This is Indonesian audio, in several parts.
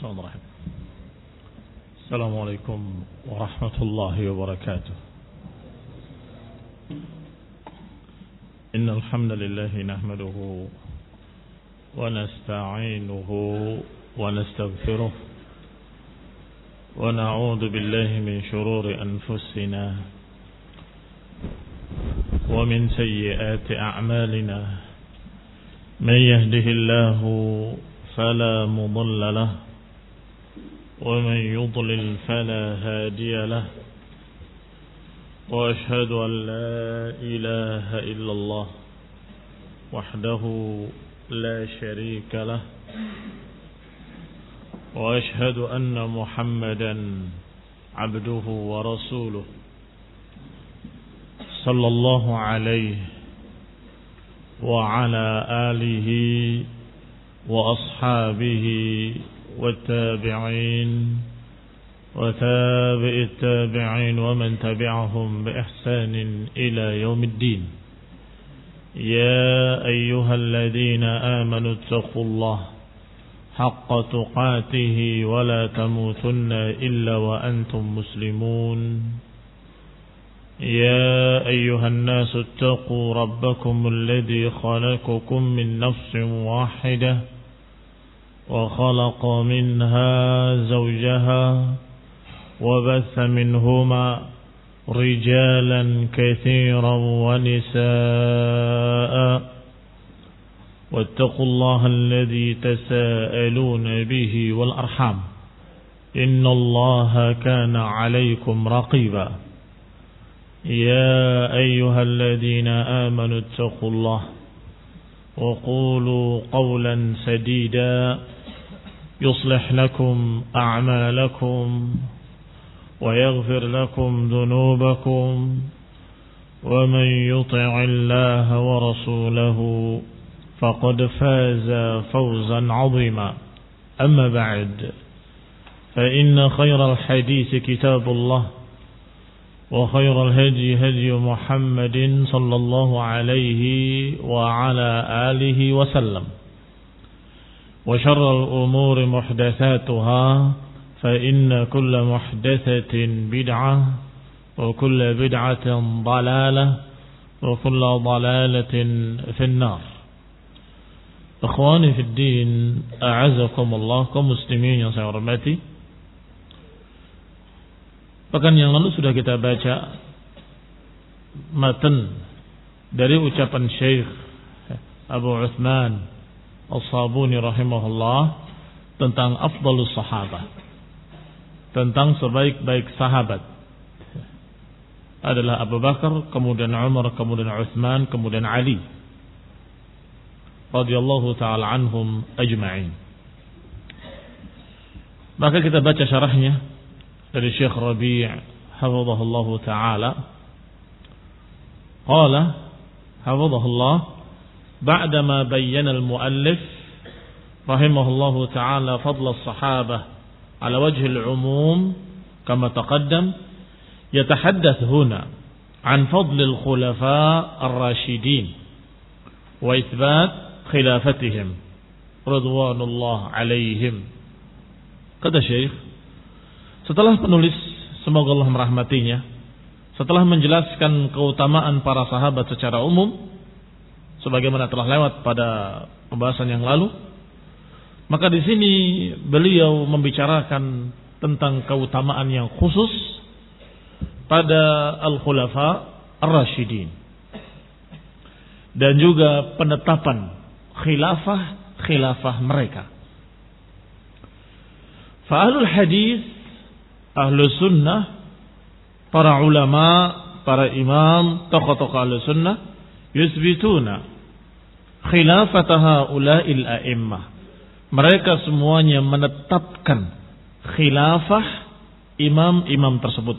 Bismillahirrahmanirrahim. Assalamualaikum warahmatullahi wabarakatuh. Innal hamdalillah nahmaduhu wa nasta'inuhu wa nastaghfiruh wa na'udzu billahi min shururi anfusina wa min sayyiati a'malina. Man yahdihillahu fala mudilla lahu ومن يضلل فلا هادي له وأشهد أن لا إله إلا الله وحده لا شريك له وأشهد أن محمدا عبده ورسوله صلى الله عليه وعلى آله وأصحابه والتابعين وتابع التابعين ومن تبعهم بإحسان إلى يوم الدين. يا أيها الذين آمنوا اتقوا الله حق تقاته ولا تموتن إلا وأنتم مسلمون. يا أيها الناس اتقوا ربكم الذي خلقكم من نفس واحدة وخلق منها زوجها وبث منهما رجالا كثيرا ونساء واتقوا الله الذي تساءلون به والأرحام إن الله كان عليكم رقيبا. يا أيها الذين آمنوا اتقوا الله وقولوا قولا سديدا يصلح لكم أعمالكم ويغفر لكم ذنوبكم ومن يطع الله ورسوله فقد فاز فوزا عظيما. أما بعد فإن خير الحديث كتاب الله وخير الهدي هدي محمد صلى الله عليه وعلى آله وسلم وشر الأمور محدثاتها فإن كل محدثة بدعة وكل بدعة ضلالة وكل ضلالة في النار. Ikhwani fi din, a'azakumullah, kaum muslimin yang saya hormati. Pekan yang lalu sudah kita baca matan dari ucapan Syekh Abu Uthman As-Sabuni rahimahullah tentang afdalus sahabah, tentang sebaik-baik sahabat adalah Abu Bakar, kemudian Umar, kemudian Uthman, kemudian Ali radhiyallahu ta'ala anhum ajma'in. Maka kita baca syarahnya dari Syekh Rabi' hafizahullahu ta'ala. Qala hafizahullah, ba'dama bayyana al-muallif rahimahullahu ta'ala fadl as-sahabah ala wajhi al-umum kama taqaddam, yatahaddath huna an fadl al-khulafa ar-rashidin wa ithbat khilafatihim ridwanullah alaihim. Kata Syekh, setelah penulis, semoga Allah merahmatinya, setelah menjelaskan keutamaan para sahabat secara umum sebagaimana telah lewat pada pembahasan yang lalu, maka di sini beliau membicarakan tentang keutamaan yang khusus pada al-khulafa ar-rasyidin dan juga penetapan khilafah mereka. Fa ahlul hadis, ahlu sunnah, para ulama, para imam, tokoh-tokoh ahlu sunnah, yusbituna khilafata haula'il a'immah. Mereka semuanya menetapkan khilafah imam-imam tersebut,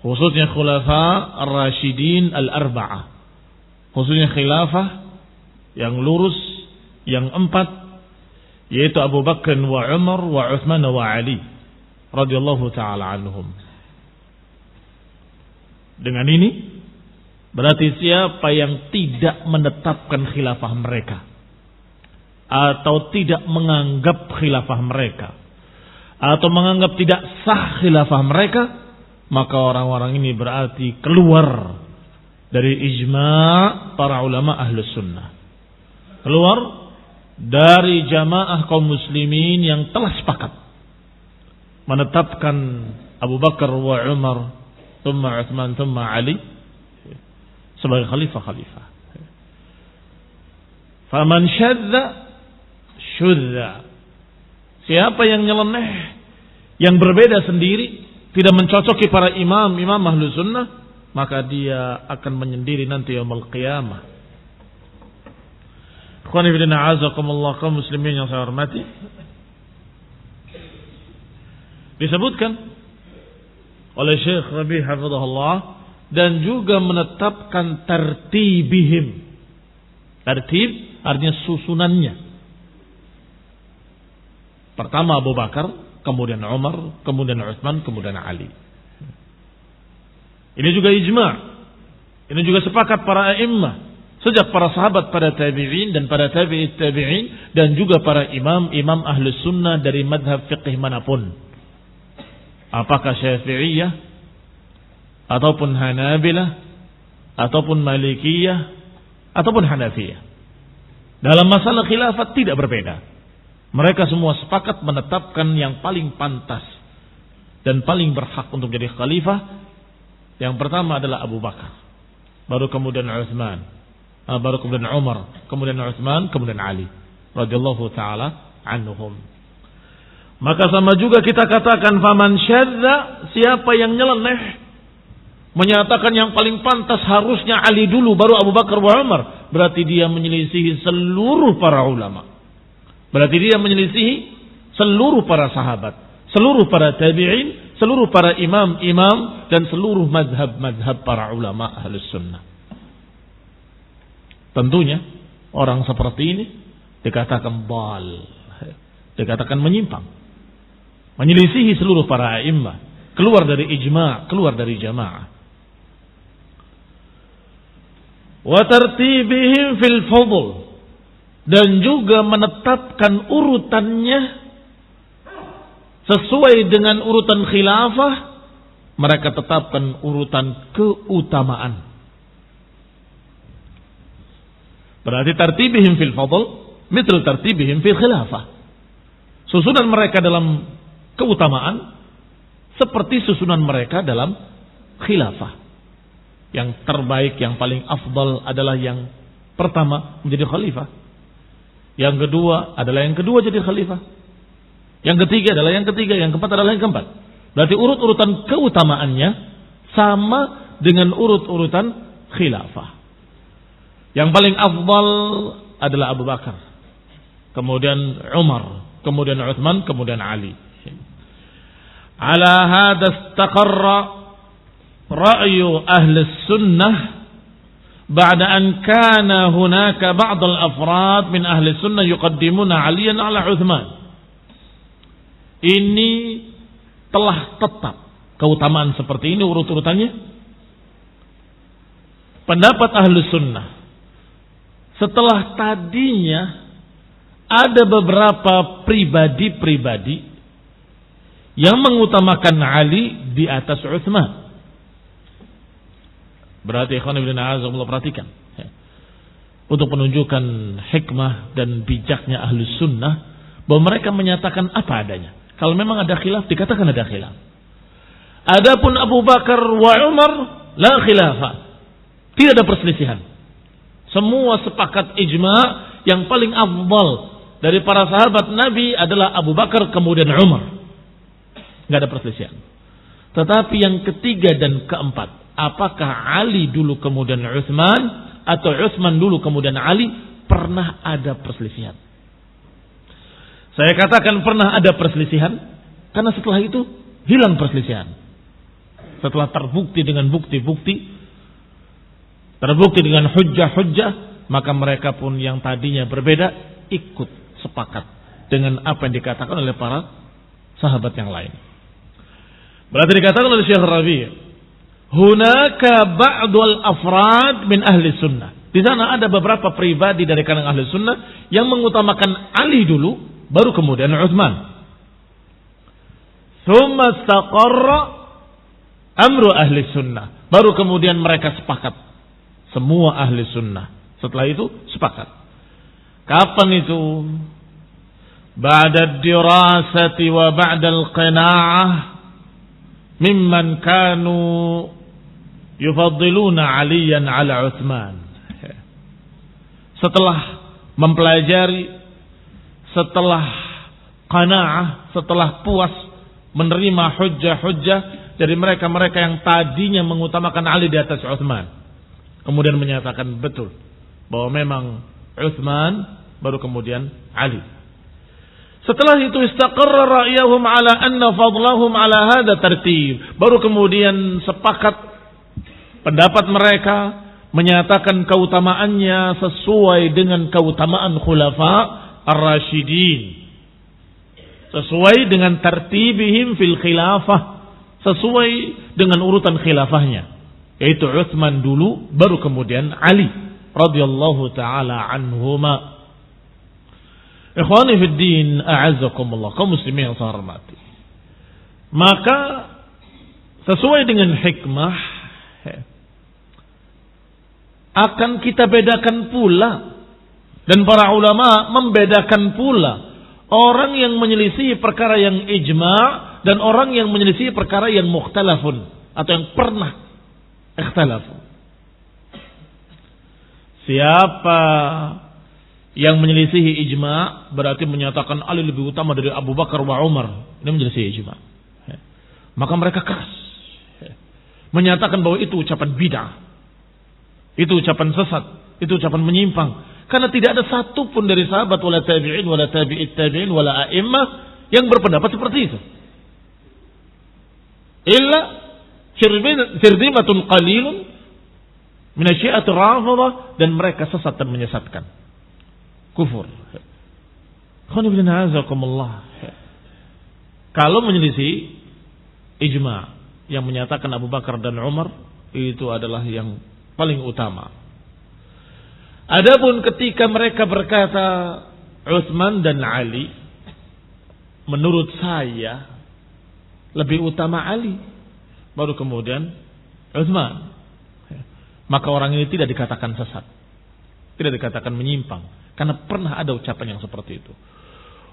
khususnya khulafa ar-rasyidin al-arba'ah, khususnya khilafah yang lurus, yang empat, yaitu Abu Bakar wa Umar wa Uthman wa Ali radhiyallahu ta'ala anhum. Dengan ini berarti siapa yang tidak menetapkan khilafah mereka, atau tidak menganggap khilafah mereka, atau menganggap tidak sah khilafah mereka, maka orang-orang ini berarti keluar dari ijma' para ulama ahlus sunnah, keluar dari jamaah kaum muslimin yang telah sepakat menetapkan Abu Bakar wa Umar, thumma Utsman, thumma Ali sebagai khalifah-khalifah. Faman syadza syudza. Siapa yang nyeleneh, yang berbeda sendiri, tidak mencocoki para imam ahlus sunnah, maka dia akan menyendiri nanti yaumul qiyamah. Ikhwani fillah, azakumullah, kaum muslimin yang saya hormati. Disebutkan oleh Syekh Rabi' hafizahullah, dan juga menetapkan tertibihim. Tertib artinya susunannya. Pertama Abu Bakar, kemudian Umar, kemudian Utsman, kemudian Ali. Ini juga ijma'. Ini juga sepakat para a'immah. Sejak para sahabat, para tabi'in dan para tabi'it tabi'in, dan juga para imam ahlus sunnah dari madhab fiqh manapun. Apakah Syafi'iyah, ataupun Hanabilah, ataupun Malikiyah, ataupun Hanafiyah. Dalam masalah khilafat tidak berbeda. Mereka semua sepakat menetapkan yang paling pantas dan paling berhak untuk jadi khalifah. Yang pertama adalah Abu Bakar, baru kemudian Utsman, baru kemudian Umar, kemudian Utsman, kemudian Ali radhiyallahu taala anhum. Maka sama juga kita katakan faman syadza, siapa yang nyeleneh menyatakan yang paling pantas harusnya Ali dulu baru Abu Bakar wa Umar, berarti dia menyelisihi seluruh para ulama. Berarti dia menyelisihi seluruh para sahabat, seluruh para tabi'in, seluruh para imam-imam, dan seluruh madhab-madhab para ulama ahlus sunnah. Tentunya orang seperti ini dikatakan dhal, dikatakan menyimpang, menyelisihi seluruh para a'immah, keluar dari ijma', keluar dari jamaah. Wa tartibihim fil fadl, dan juga menetapkan urutannya sesuai dengan urutan khilafah. Mereka tetapkan urutan keutamaan. Berarti tartibihim fil fadl mithl tartibihim fil khilafah. Susunan mereka dalam keutamaan seperti susunan mereka dalam khilafah. Yang terbaik, yang paling afdal adalah yang pertama menjadi khalifah. Yang kedua adalah yang kedua jadi khalifah. Yang ketiga adalah yang ketiga, yang keempat adalah yang keempat. Berarti urut-urutan keutamaannya sama dengan urut-urutan khilafah. Yang paling afdal adalah Abu Bakar, kemudian Umar, kemudian Utsman, kemudian Ali. Ala hadha istaqarra ra'yu ahli sunnah بعد أن كان هناك بعض الأفراد من أهل السنة يقدمون عليا على عثمان. Ini telah tetap keutamaan seperti ini urut-urutannya. Pendapat ahli sunnah, setelah tadinya ada beberapa pribadi-pribadi yang mengutamakan Ali di atas Utsman. Berarti ikhwan ibn a'azakumullah, perhatikan untuk menunjukkan hikmah dan bijaknya ahlus sunnah bahwa mereka menyatakan apa adanya. Kalau memang ada khilaf, dikatakan ada khilaf. Adapun Abu Bakar wa Umar la khilafah, tidak ada perselisihan. Semua sepakat ijma' yang paling afdal dari para sahabat Nabi adalah Abu Bakar kemudian Umar. Enggak ada perselisihan. Tetapi yang ketiga dan keempat, apakah Ali dulu kemudian Utsman atau Utsman dulu kemudian Ali, pernah ada perselisihan. Saya katakan pernah ada perselisihan karena setelah itu hilang perselisihan. Setelah terbukti dengan bukti-bukti, terbukti dengan hujjah-hujjah, maka mereka pun yang tadinya berbeda ikut sepakat dengan apa yang dikatakan oleh para sahabat yang lain. Berarti dikatakan oleh Syekh Rabi', hunaka ba'dul afrad min ahli sunnah. Di sana ada beberapa pribadi dari kalangan ahli sunnah yang mengutamakan Ali dulu, baru kemudian Utsman. Tsumma istaqarra amru ahli sunnah. Baru kemudian mereka sepakat. Semua ahli sunnah. Setelah itu sepakat. Kapan itu? Ba'da dirasati wa ba'da al-qina'ah mimman kanu yufaddiluna Aliyan ala Utsman. Setelah mempelajari, setelah qanaah, setelah puas menerima hujjah-hujjah dari mereka-mereka yang tadinya mengutamakan Ali di atas Utsman, kemudian menyatakan betul bahwa memang Utsman baru kemudian Ali. Setelah itu istaqarra ra'yahum ala anna fadlahum ala hadha tartib. Baru kemudian sepakat pendapat mereka menyatakan keutamaannya sesuai dengan keutamaan khulafa ar-rasyidin. Sesuai dengan tartibihim fil khilafah. Sesuai dengan urutan khilafahnya. Yaitu Utsman dulu, baru kemudian Ali radhiyallahu ta'ala anhuma. Ikhwani fid din, a'azzakumullah, kaum muslimin yang saya hormati. Maka sesuai dengan hikmah akan kita bedakan pula, dan para ulama membedakan pula orang yang menyelisih perkara yang ijma' dan orang yang menyelisih perkara yang mukhtalafun atau yang pernah ikhtalafun. Siapa yang menyelisihi ijma' berarti menyatakan Ali lebih utama dari Abu Bakar wa Umar, ini menyelisihi ijma'. Maka mereka keras menyatakan bahwa itu ucapan bid'ah, itu ucapan sesat, itu ucapan menyimpang. Karena tidak ada satu pun dari sahabat wala tabi'in wala tabi'it tabi'in wala a'immah yang berpendapat seperti itu. Illa sirdimatun qalilun min asyi'atir rafidah, dan mereka sesat dan menyesatkan. Kufur. Kalau menyelisih ijma' yang menyatakan Abu Bakar dan Umar itu adalah yang paling utama. Adapun ketika mereka berkata Utsman dan Ali, menurut saya lebih utama Ali, baru kemudian Utsman, maka orang ini tidak dikatakan sesat, tidak dikatakan menyimpang, karena pernah ada ucapan yang seperti itu.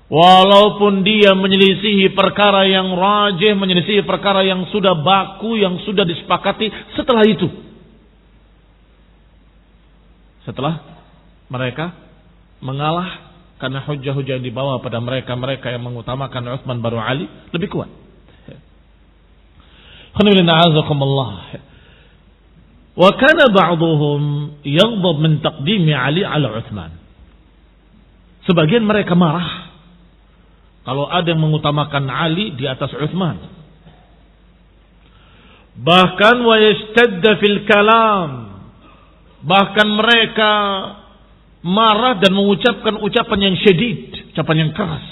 Walaupun dia menyelisihi perkara yang rajih, menyelisihi perkara yang sudah baku, yang sudah disepakati setelah itu. Setelah mereka mengalah karena hujah-hujah yang dibawa pada mereka yang mengutamakan Utsman baru Ali lebih kuat. Wa kana ba'dhum yaghdab min taqdimi Ali ala Utsman. Sebagian mereka marah kalau ada yang mengutamakan Ali di atas Utsman. Bahkan wa yashtadda fil kalam. Bahkan mereka marah dan mengucapkan ucapan yang syadid, ucapan yang keras.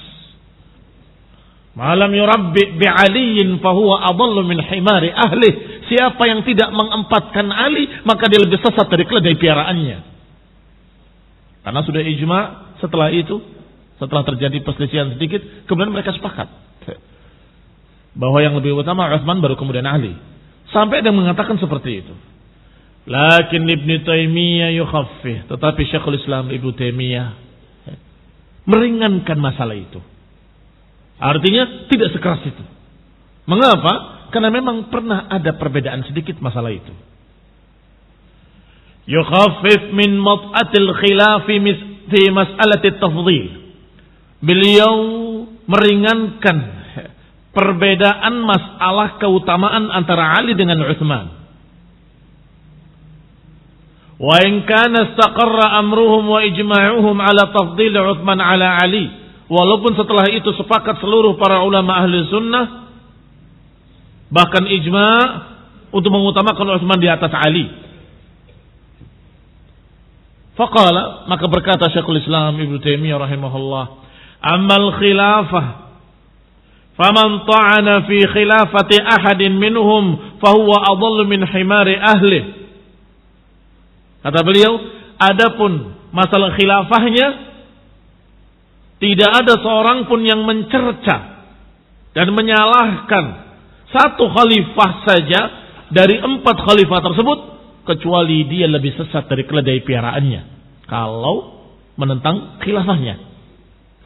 Malam yurabbi bi aliyin fahuwa adallu min himari ahli. Siapa yang tidak mengempatkan Ali, maka dia lebih sesat dari keledai piaraannya. Karena sudah ijma', setelah itu, setelah terjadi perselisihan sedikit, kemudian mereka sepakat bahwa yang lebih utama Utsman baru kemudian Ali. Sampai ada yang mengatakan seperti itu. Lakin Ibnu Taimiyah yukhaffif, tetapi Syekhul Islam Ibnu Taimiyah meringankan masalah itu. Artinya tidak sekeras itu. Mengapa? Karena memang pernah ada perbedaan sedikit masalah itu. Yukhaffif min mat'atil khilafi fi mas'alati tafdhil. Beliau meringankan perbedaan masalah keutamaan antara Ali dengan Utsman. Wa in kana istaqarra amruhum wa ijma'uhum ala tafdhil Utsman ala Ali. Walaupun setelah itu sepakat seluruh para ulama ahli sunnah, bahkan ijma' untuk mengutamakan Utsman di atas Ali. Faqala, maka berkata Syekhul Islam Ibnu Taimiyah rahimahullah, amal khilafah faman ta'ana fi khilafati ahadin minhum fahuwa adallu min himari ahli. Kata beliau, adapun masalah khilafahnya, tidak ada seorang pun yang mencerca dan menyalahkan satu khalifah saja dari 4 khalifah tersebut, kecuali dia lebih sesat dari keledai piaraannya kalau menentang khilafahnya,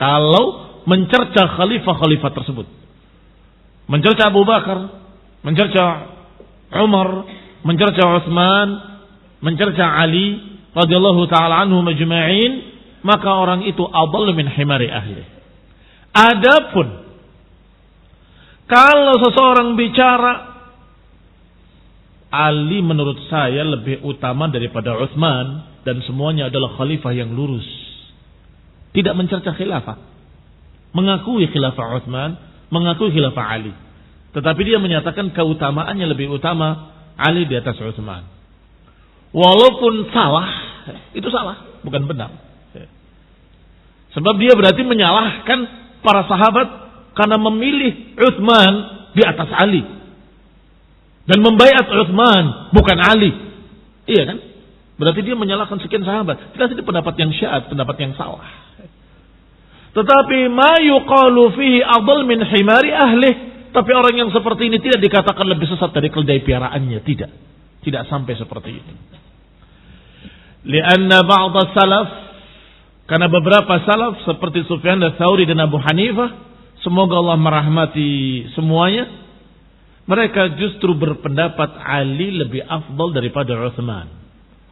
kalau mencerca khalifah-khalifah tersebut, mencerca Abu Bakar, mencerca Umar, mencerca Utsman, mencerca Ali radhiyallahu taala anhum ajma'in, maka orang itu adall min himari ahli. Adapun kalau seseorang bicara Ali menurut saya lebih utama daripada Utsman dan semuanya adalah khalifah yang lurus, tidak mencerca khilafah, mengakui khilafah Utsman, mengakui khilafah Ali, tetapi dia menyatakan keutamaannya lebih utama Ali di atas Utsman. Walaupun salah, itu salah, bukan benar. Sebab dia berarti menyalahkan para sahabat karena memilih Utsman di atas Ali dan membaiat Utsman bukan Ali. Iya kan? Berarti dia menyalahkan sekian sahabat. Jelas itu pendapat yang syad, pendapat yang salah. Tetapi ma yuqalu fihi adall min himari ahli, tapi orang yang seperti ini tidak dikatakan lebih sesat dari keledai piaraannya, tidak. Tidak sampai seperti itu. Lianna ba'd salaf, karena beberapa salaf seperti Sufyan ats-Tsauri dan Abu Hanifah, semoga Allah merahmati semuanya, mereka justru berpendapat Ali lebih afdal daripada Utsman.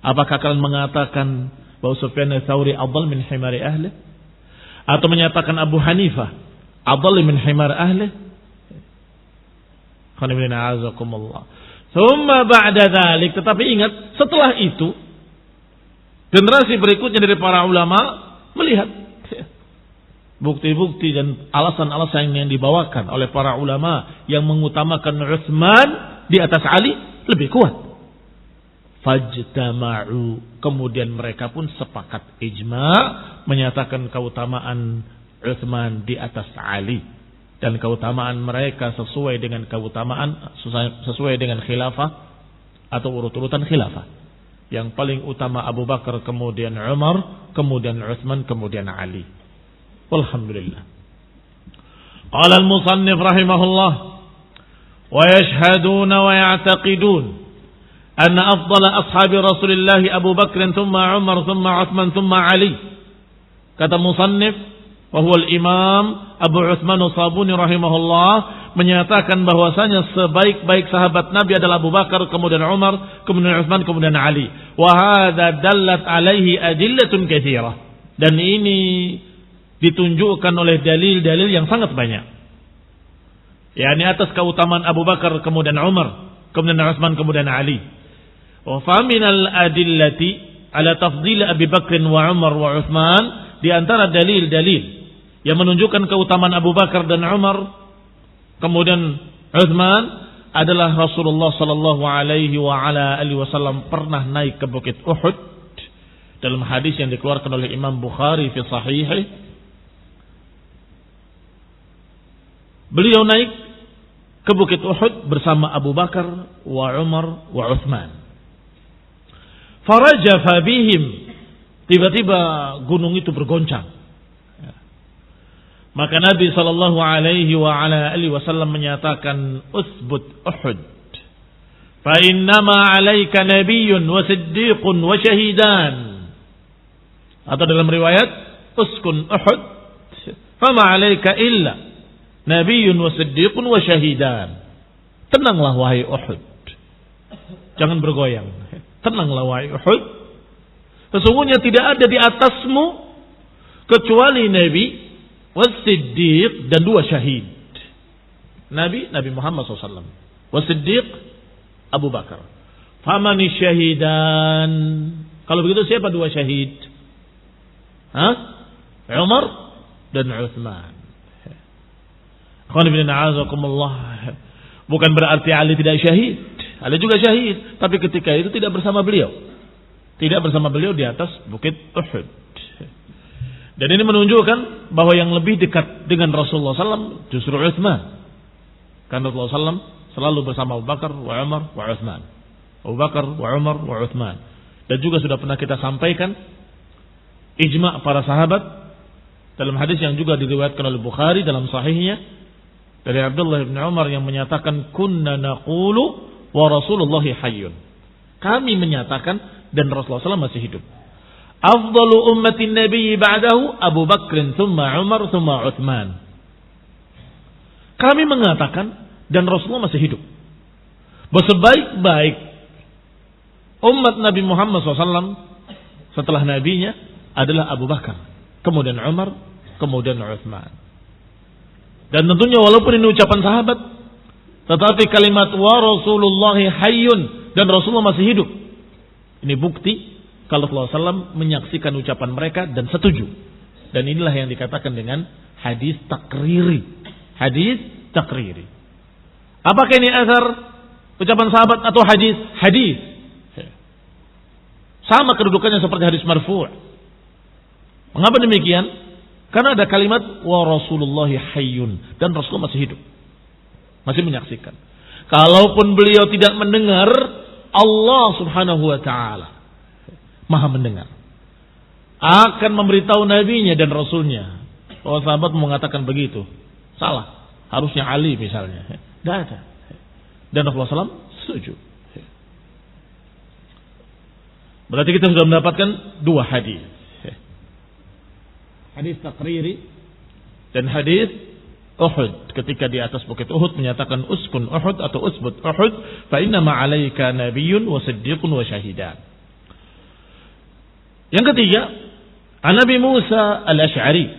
Apakah kalian mengatakan bahwa Sufyan ats-Tsauri afdal min himari ahli? Atau menyatakan Abu Hanifah afdal min himar ahli? Qanibina azakumullah. Thumma ba'da dzalik, tetapi ingat, setelah itu generasi berikutnya dari para ulama melihat bukti-bukti dan alasan-alasan yang dibawakan oleh para ulama yang mengutamakan Utsman di atas Ali lebih kuat. Fajtama'u, kemudian mereka pun sepakat ijma' menyatakan keutamaan Utsman di atas Ali, dan keutamaan mereka sesuai dengan khilafah atau urut-urutan khilafah. Yang paling utama Abu Bakar, kemudian Umar, kemudian Utsman, kemudian Ali. Walhamdulillah. Qala al-musannif rahimahullah, wa yashhaduna wa ya'taqidun anna afdala ashabi Rasulillah Abu Bakr thumma Umar thumma Utsman thumma Ali. Kata musannif, wa huwa al-imam Abu Utsman As-Sabuni rahimahullah, menyatakan bahwasanya sebaik-baik sahabat Nabi adalah Abu Bakar, kemudian Umar, kemudian Utsman, kemudian Ali. Wa hadza dallat alaihi adillatun katsirah. Dan ini ditunjukkan oleh dalil-dalil yang sangat banyak. yakni atas keutamaan Abu Bakar, kemudian Umar, kemudian Utsman, kemudian Ali. Wa faminal adillati ala tafdil Abi Bakr wa Umar wa Utsman, di antara dalil-dalil yang menunjukkan keutamaan Abu Bakar dan Umar kemudian Utsman adalah Rasulullah sallallahu alaihi wa ala alihi wasallam pernah naik ke bukit Uhud dalam hadis yang dikeluarkan oleh Imam Bukhari fi sahihih. Beliau naik ke bukit Uhud bersama Abu Bakar wa Umar wa Utsman. Farajafa bihim, tiba-tiba gunung itu bergoncang. Maka Nabi sallallahu alaihi wa ala alihi wasallam menyatakan, "Usbut Uhud. Fa innama 'alaika nabiyyun wa siddiqun wa syahidan." Atau dalam riwayat, "Uskun Uhud, fama 'alaika illa nabiyyun wa siddiqun wa syahidan." Tenanglah wahai Uhud. Jangan bergoyang. Tenanglah wahai Uhud. Sesungguhnya tidak ada di atasmu kecuali Nabi, was-siddiq, dan 2 syahid. Nabi Muhammad SAW. Was-siddiq, Abu Bakar. Famani syahidan. Kalau begitu siapa 2 syahid? Umar dan Utsman. Bukan berarti Ali tidak syahid. Ali juga syahid. Tapi ketika itu tidak bersama beliau. Tidak bersama beliau di atas bukit Uhud. Dan ini menunjukkan bahwa yang lebih dekat dengan Rasulullah SAW justru Utsman. Karena Rasulullah SAW selalu bersama Abu Bakar wa Umar wa Utsman. Abu Bakar wa Umar wa Utsman. Dan juga sudah pernah kita sampaikan ijma' para sahabat dalam hadis yang juga diriwayatkan oleh Bukhari dalam sahihnya dari Abdullah bin Umar yang menyatakan kunna naqulu wa Rasulullah hayyun. Kami menyatakan dan Rasulullah SAW masih hidup. Afdalu ummatin Nabi ba'dahu Abu Bakr thumma Umar thumma Uthman. Kami mengatakan dan Rasulullah masih hidup, sebaik-baik umat Nabi Muhammad SAW setelah nabinya adalah Abu Bakar, kemudian Umar, kemudian Uthman. Dan tentunya walaupun ini ucapan sahabat, tetapi kalimat wa Rasulullah hayyun dan Rasulullah masih hidup. Ini bukti kalau Rasulullah SAW menyaksikan ucapan mereka dan setuju. Dan inilah yang dikatakan dengan hadis takriri. Hadis takriri. Apakah ini asar ucapan sahabat atau hadis? Hadis. Sama kedudukannya seperti hadis marfu'. Mengapa demikian? Karena ada kalimat wa Rasulullah hayyun dan Rasulullah masih hidup. Masih menyaksikan. Kalaupun beliau tidak mendengar, Allah Subhanahu wa taala Maha mendengar. Akan memberitahu nabinya dan rasulnya. Kalau sahabat mengatakan begitu, salah. Harusnya Ali misalnya. Tidak ada. Dan Rasulullah SAW setuju. Berarti kita sudah mendapatkan dua hadis. Hadis takriri dan hadis Uhud. Ketika di atas bukit Uhud menyatakan uskun Uhud atau usbut Uhud, fa inna ma'alaika nabiyyun wa siddiqun wa syahidan. Yang ketiga, Nabi Musa al-Ash'ari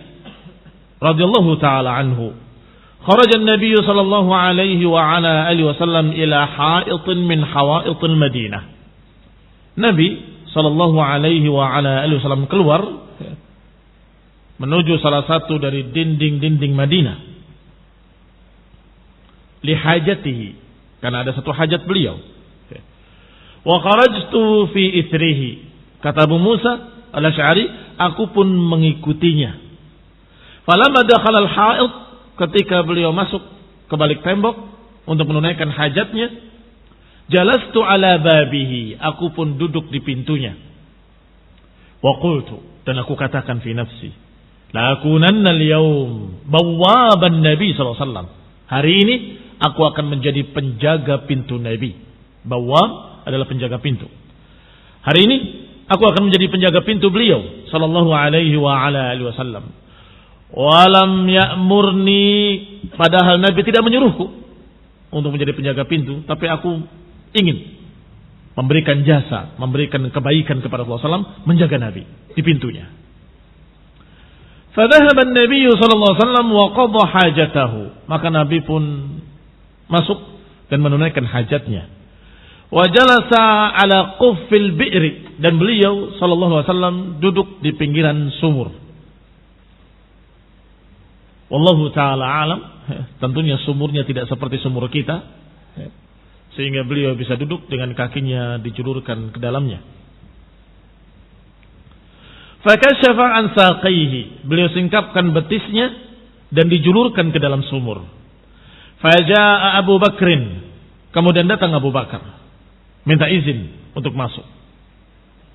radhiyallahu taala anhu. Kharaja an-nabiy sallallahu alaihi wa ala alihi wasallam ila ha'itin min hawa'ithil Madinah. Nabi sallallahu alaihi wa ala alihi wasallam keluar menuju salah satu dari dinding-dinding Madinah. Li hajatihi, karena ada satu hajat beliau. Wa kharajtu fi ithrihi. Kata Abu Musa al-Ash'ari, aku pun mengikutinya. Falamma dakhala al-ha'id, ketika beliau masuk ke balik tembok untuk menunaikan hajatnya, jalastu ala babihi, aku pun duduk di pintunya. Wa qultu, dan aku katakan fi nafsi, la akunanna al-yawm bawwaban Nabi sallallahu alaihi wasallam. Hari ini aku akan menjadi penjaga pintu Nabi. Bawwab adalah penjaga pintu. Hari ini aku akan menjadi penjaga pintu beliau sallallahu alaihi wa ala alihi wasallam. Walam ya'murni, padahal Nabi tidak menyuruhku untuk menjadi penjaga pintu, tapi aku ingin memberikan jasa, memberikan kebaikan kepada Rasulullah SAW, menjaga Nabi di pintunya. Fadhahaba an-nabiy sallallahu alaihi wasallam wa qadha hajatahu. Maka Nabi pun masuk dan menunaikan hajatnya. Wa jalasa ala quffil bi'ri, dan beliau sallallahu alaihi wasallam duduk di pinggiran sumur. Wallahu taala alam, tentunya sumurnya tidak seperti sumur kita, sehingga beliau bisa duduk dengan kakinya dijulurkan ke dalamnya. Fakashafa an saqaihi, beliau singkapkan betisnya dan dijulurkan ke dalam sumur. Faja'a Abu Bakrin, kemudian datang Abu Bakar minta izin untuk masuk.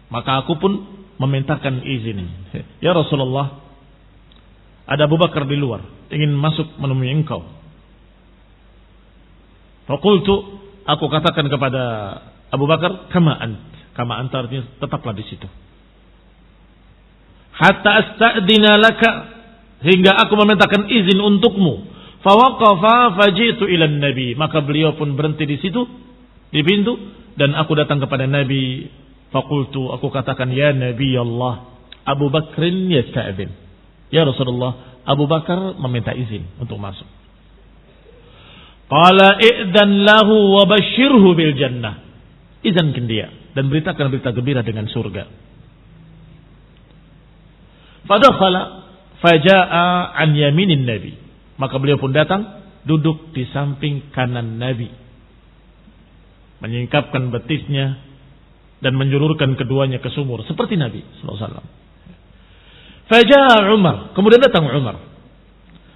Maka aku pun memintakan izin. Ya Rasulullah, ada Abu Bakar di luar, ingin masuk menemui engkau. Faqultu, aku katakan kepada Abu Bakar, kama anta artinya tetaplah di situ. Hatta asta'dina laka, hingga aku memintakan izin untukmu. Fawaqafa faji'tu ila Nabi, maka beliau pun berhenti di situ di pintu dan aku datang kepada Nabi. Faqultu, aku katakan, ya Nabi Allah, Abu Bakrin yasta'dzin. Ya Rasulullah, Abu Bakar meminta izin untuk masuk. Qala i'dan lahu wa basyirhu bil jannah. Izinkan dia dan beritakan berita gembira dengan surga. Fadakhala faja'a an yaminin Nabi. Maka beliau pun datang, duduk di samping kanan Nabi, menyingkapkan betisnya dan menjulurkan keduanya ke sumur seperti Nabi sallallahu alaihi wasallam. Faja'a Umar, kemudian datang Umar.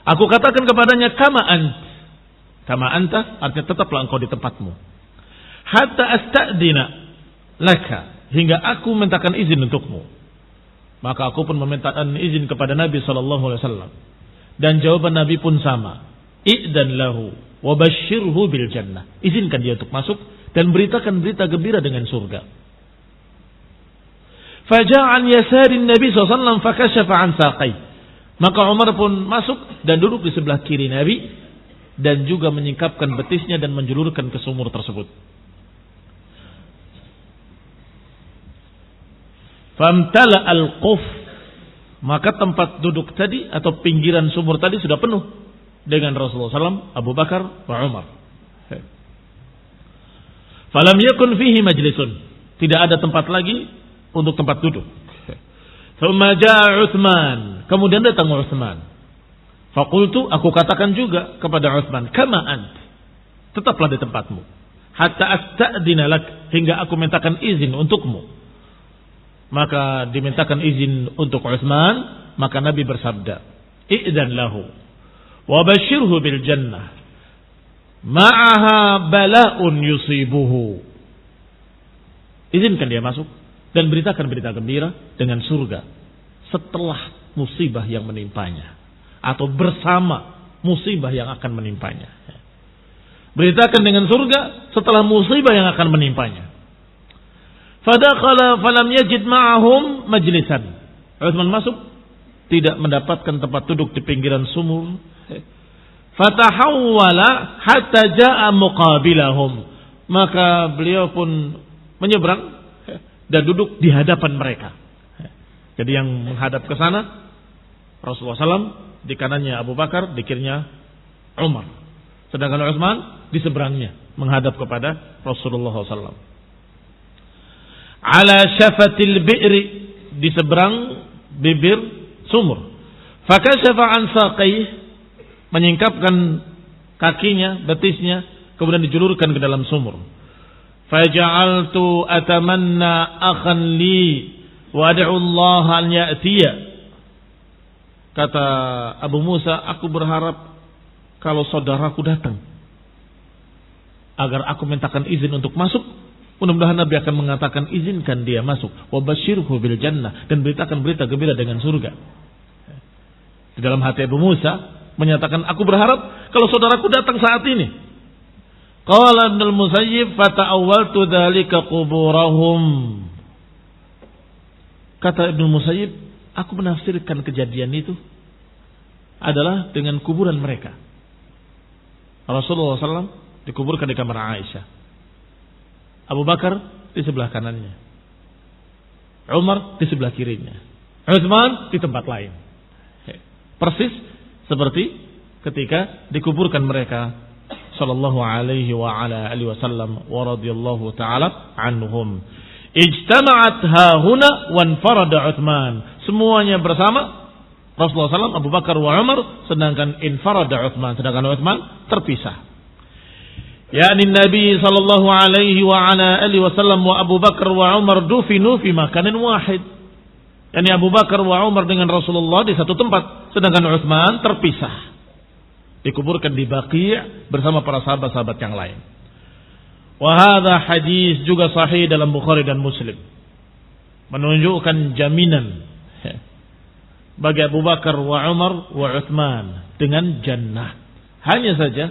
Aku katakan kepadanya, kama anta, artinya tetaplah engkau di tempatmu. Hatta asta'dina laka, hingga aku mintakan izin untukmu. Maka aku pun memintakan izin kepada Nabi SAW. Dan jawaban Nabi pun sama. I'dan lahu wa basyirhu bil jannah. Izinkan dia untuk masuk dan beritakan berita gembira dengan surga. Faja'an yasarin Nabi SAW fakashafa an saqai. Maka Umar pun masuk dan duduk di sebelah kiri Nabi dan juga menyingkapkan betisnya dan menjulurkan ke sumur tersebut. Famtala al-quf, maka tempat duduk tadi atau pinggiran sumur tadi sudah penuh dengan Rasulullah SAW, Abu Bakar, wa Umar. Falam yakun fihi majlisun, tidak ada tempat lagi untuk tempat duduk. Thumma jaa Utsman, kemudian datang Utsman. Faqultu, aku katakan juga kepada Utsman, kama ant, tetaplah di tempatmu. Hatta asta'dina lak, hingga aku mintakan izin untukmu. Maka dimintakan izin untuk Utsman, maka Nabi bersabda, "I'dzan lahu wa basyirhu bil jannah. Ma'aha bala'un yusibuhu." Izinkan dia masuk dan beritakan berita gembira dengan surga setelah musibah yang menimpanya atau bersama musibah yang akan menimpanya. Beritakan dengan surga setelah musibah yang akan menimpanya. Fadakhala falam yajid ma'ahum majlisan. Utsman masuk, tidak mendapatkan tempat duduk di pinggiran sumur. Fatahawwala hatta jaa muqabilahum. Maka beliau pun menyeberang dan duduk di hadapan mereka. Jadi yang menghadap ke sana Rasulullah SAW, di kanannya Abu Bakar, di kirinya Umar. Sedangkan Utsman di seberangnya menghadap kepada Rasulullah SAW. Ala syafatil bi'ri, di seberang bibir sumur. Fakashafa an saqayh, menyingkapkan kakinya, betisnya, kemudian dijulurkan ke dalam sumur. Faja'altu atamanna akhan li wa ad'u Allah an ya'tiya. Kata Abu Musa, aku berharap kalau saudaraku datang agar aku mintakan izin untuk masuk. Mudah-mudahan Nabi akan mengatakan izinkan dia masuk. Wa basyirhu bil jannah, dan beritakan berita gembira dengan surga. Di dalam hati Abu Musa menyatakan, aku berharap kalau saudaraku datang saat ini. Qala Ibnu al-Musayyib fata'awwaltu dzalika quburahum. Kata Ibnu al-Musayyib, aku menafsirkan kejadian itu adalah dengan kuburan mereka. Rasulullah SAW dikuburkan di kamar Aisyah. Abu Bakar di sebelah kanannya, Umar di sebelah kirinya, Utsman di tempat lain. Persis seperti ketika dikuburkan mereka sallallahu alaihi wa ala alihi wasallam wa radhiyallahu taala anhum. Ijtama'at hahuna wa anfarada Utsman. Semuanya bersama Rasulullah SAW, Abu Bakar wa Umar, sedangkan infarada Utsman, sedangkan Utsman terpisah. yakni Nabi sallallahu alaihi wa ala alihi wasallam wa Abu Bakar wa Umar dufinu fi makanin wahid. Yani Abu Bakar wa Umar dengan Rasulullah di satu tempat, sedangkan Utsman terpisah. Dikuburkan di Baqi' bersama para sahabat-sahabat yang lain. Wa hadza hadis juga sahih dalam Bukhari dan Muslim. Menunjukkan jaminan bagi Abu Bakar wa Umar wa Utsman dengan jannah. Hanya saja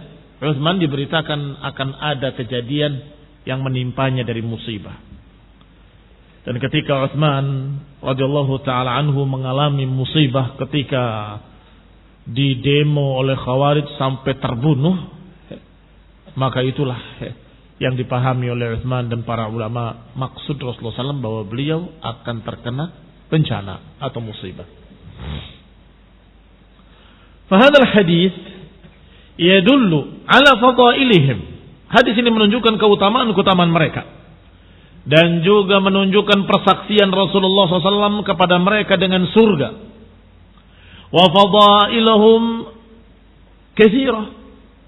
Utsman diberitakan akan ada kejadian yang menimpanya dari musibah. Dan ketika Utsman radhiyallahu taala anhu mengalami musibah ketika didemo oleh Khawarij sampai terbunuh, maka itulah yang dipahami oleh Utsman dan para ulama maksud Rasulullah SAW bahwa beliau akan terkena bencana atau musibah. Fahadal hadis yadullu ala fadailihim. Hadis ini menunjukkan keutamaan-keutamaan mereka dan juga menunjukkan persaksian Rasulullah SAW kepada mereka dengan surga. Wa fadailahum katsirah,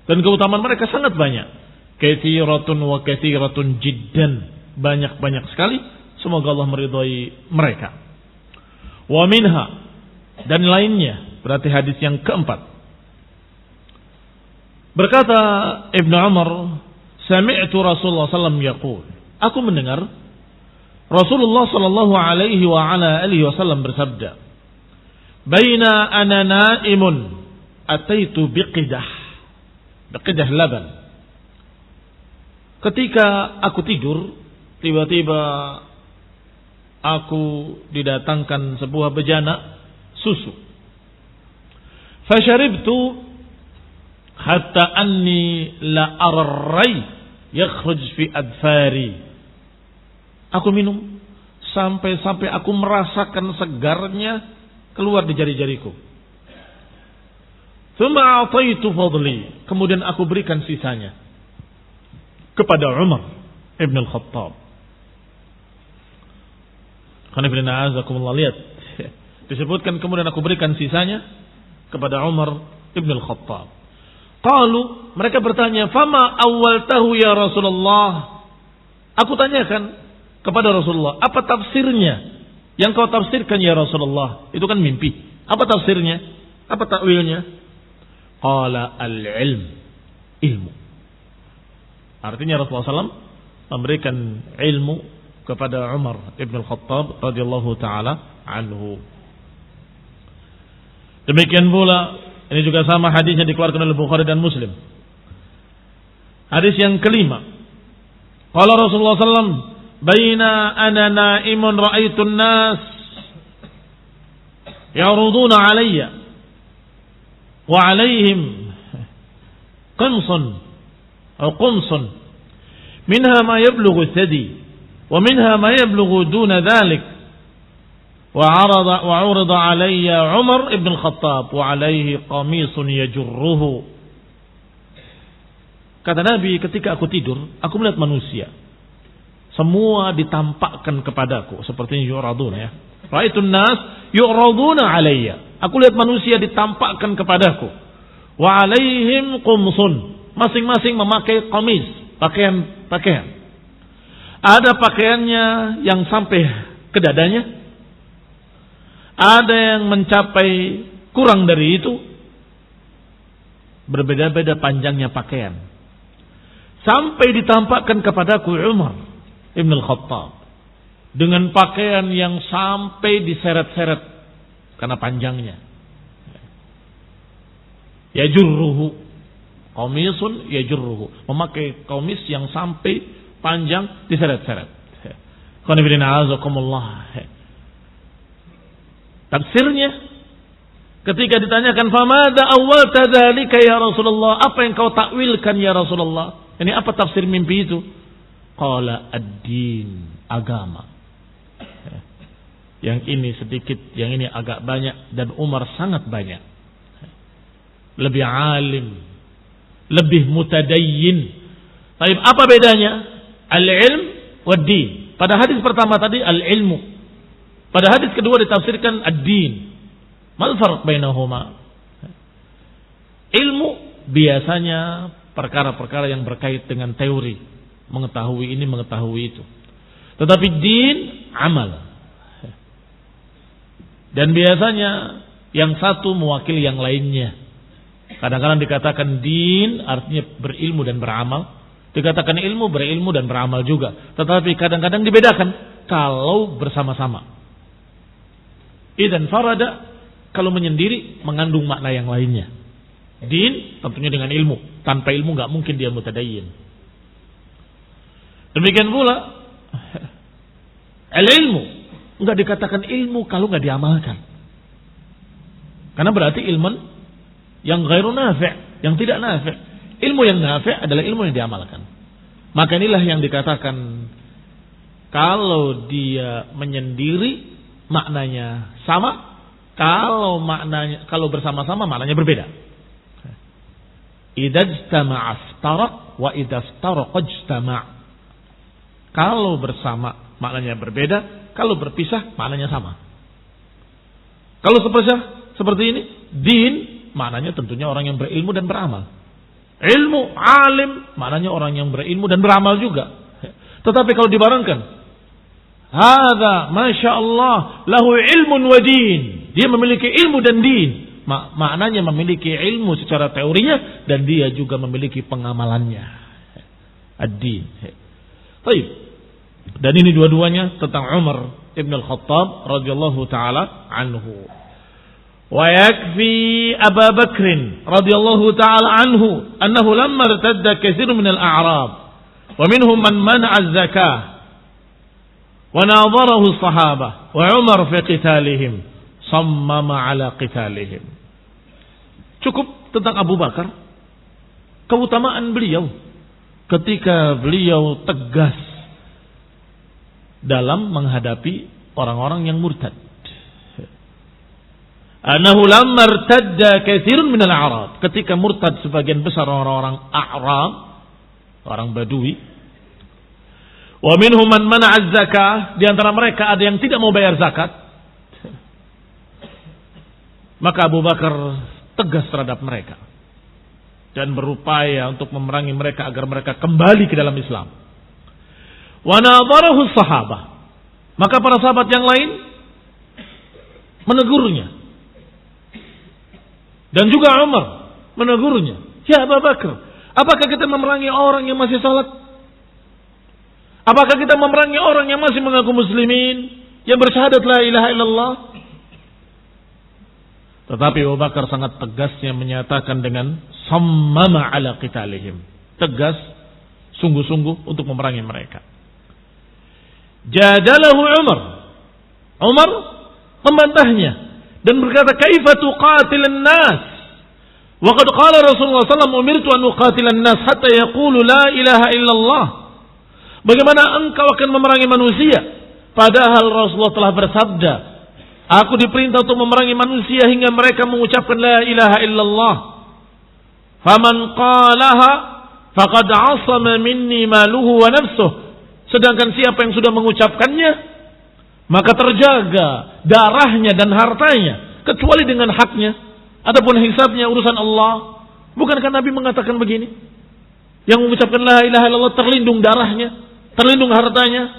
dan keutamaan mereka sangat banyak. Katsiratun wa katsiratun jiddan, banyak-banyak sekali. Semoga Allah meridhai mereka. Wa minha, dan lainnya, berarti hadis yang keempat. Berkata Ibnu Umar, sami'tu Rasulullah sallallahu alaihi wasallam yaqul, aku mendengar Rasulullah sallallahu alaihi wa ala alihi wasallam bersabda, "Baina ana naimun ataitu biqidah." Biqidah laban. Ketika aku tidur, tiba-tiba aku didatangkan sebuah bejana susu. Fasharibtu hatta anni la arrai yakhruj fi adfari. Aku minum sampai aku merasakan segarnya keluar di jari-jariku. Thumma a'taitu fadli. Kemudian aku berikan sisanya kepada Umar ibn al-Khattab. Qanifilina azakumullah, lihat. Disebutkan kemudian aku berikan sisanya kepada Umar ibn al-Khattab. Qalu, mereka bertanya, "Fama awwaltahu ya Rasulullah?" Aku tanyakan kepada Rasulullah, apa tafsirnya? Yang kau tafsirkan ya Rasulullah, itu kan mimpi. Apa tafsirnya? Apa takwilnya? Qala al-ilm, ilmu. Artinya Rasulullah SAW memberikan ilmu kepada Umar ibn al-Khattab radhiyallahu taala anhu. Demikian pula, ini juga sama hadisnya dikeluarkan oleh Bukhari dan Muslim. Hadis yang kelima. Qala Rasulullah SAW, "Baina ana naimun ra'aitu an-nas ya'ruduna 'alayya wa 'alayhim qumsun minha ma yablughu thadi wa minha ma yablughu duna dhalik wa 'urida 'alayya Umar ibn al-Khattab wa 'alayhi qamisun yajurruhu." Kata Nabi, ketika aku tidur, aku melihat manusia. Semua ditampakkan kepadaku seperti yu'raduna, ya. Ra'aitun nas yu'raduna 'alayya. Aku lihat manusia ditampakkan kepadaku. Wa 'alaihim qumsun. Masing-masing memakai qamis, pakaian. Ada pakaiannya yang sampai ke dadanya. Ada yang mencapai kurang dari itu. Berbeda-beda panjangnya pakaian. Sampai ditampakkan kepadaku Umar ibn al-Khattab dengan pakaian yang sampai diseret-seret karena panjangnya. Yajurruhu, qamisun yajurruhu, memakai qamis yang sampai panjang diseret-seret. Qanifilina azakumullah. Tafsirnya ketika ditanyakan, "Famada awwalta dzalika ya Rasulullah?" Apa yang kau takwilkan ya Rasulullah? Ini apa tafsir mimpi itu? Qala ad-din, agama. Yang ini sedikit, yang ini agak banyak, dan Umar sangat banyak. Lebih alim, lebih mutadayyin. Baik, apa bedanya? Al-ilm wad-din. Pada hadis pertama tadi al-ilmu. Pada hadis kedua ditafsirkan ad-din. Mal farq bainahuma? Ilmu biasanya perkara-perkara yang berkait dengan teori, mengetahui ini, mengetahui itu. Tetapi din, amal. Dan biasanya yang satu mewakili yang lainnya. Kadang-kadang dikatakan din artinya berilmu dan beramal. Dikatakan ilmu, berilmu dan beramal juga. Tetapi kadang-kadang dibedakan kalau bersama-sama. Idzan farada, kalau menyendiri mengandung makna yang lainnya. Din tentunya dengan ilmu. Tanpa ilmu gak mungkin dia mutadayyin. Demikian pula al-ilmu, enggak dikatakan ilmu kalau enggak diamalkan. Karena berarti ilmu yang ghairu nafi', yang tidak nafi'. Ilmu yang nafi' adalah ilmu yang diamalkan. Maka inilah yang dikatakan kalau dia menyendiri maknanya sama, kalau bersama-sama maknanya berbeda. Idza ijtama'a iftaraq wa idza iftaraqa ijtama'. Kalau bersama maknanya berbeda, kalau berpisah maknanya sama. Kalau seperti ini, din maknanya tentunya orang yang berilmu dan beramal. Ilmu, alim maknanya orang yang berilmu dan beramal juga. Tetapi kalau dibarengkan, hadza masyaallah lahu ilmun wa din. Dia memiliki ilmu dan din. Maknanya memiliki ilmu secara teorinya dan dia juga memiliki pengamalannya. Ad-din. Baik. Dan ini dua-duanya tentang Umar ibn al-Khattab radhiyallahu taala anhu. Wa yakfi Abu Bakr radhiyallahu taala anhu annahu lamma irtadda katsir min al-a'rab wa minhum man mana'a az-zakah wa nadharahu as-sahabah wa Umar fi qitalihim sammama ala qitalihim. Cukup tentang Abu Bakar, keutamaan beliau ketika beliau tegas dalam menghadapi orang-orang yang murtad. Annahu lamma irtadda katsirun minal a'rab, ketika murtad sebagian besar orang-orang A'rab, orang Badui. Wa minhum man mana'a az-zakah, di antara mereka ada yang tidak mau bayar zakat. Maka Abu Bakar tegas terhadap mereka dan berupaya untuk memerangi mereka agar mereka kembali ke dalam Islam. Wa nadharahu sahabah, maka para sahabat yang lain menegurnya. Dan juga Umar menegurnya. Ya Abu Bakar, apakah kita memerangi orang yang masih salat? Apakah kita memerangi orang yang masih mengaku muslimin, yang bersyahadat la ilaha illallah? Tetapi Abu Bakar sangat tegasnya menyatakan dengan sammama ala qitalihim, tegas sungguh-sungguh untuk memerangi mereka. Jadalahu Umar membantahnya dan berkata, kaifa tuqatilan nas wa qad qala Rasulullah sallallahu alaihi wasallam umirtu an uqatilan nas hatta yaqulu la ilaha illallah. Bagaimana engkau akan memerangi manusia padahal Rasulullah telah bersabda, aku diperintah untuk memerangi manusia hingga mereka mengucapkan la ilaha illallah. Faman qalaha faqad 'asama minni maluhu wa nafsuhu. Sedangkan siapa yang sudah mengucapkannya, maka terjaga darahnya dan hartanya, kecuali dengan haknya. Adapun hisabnya urusan Allah. Bukankah Nabi mengatakan begini? Yang mengucapkan la ilaha illallah terlindung darahnya, terlindung hartanya.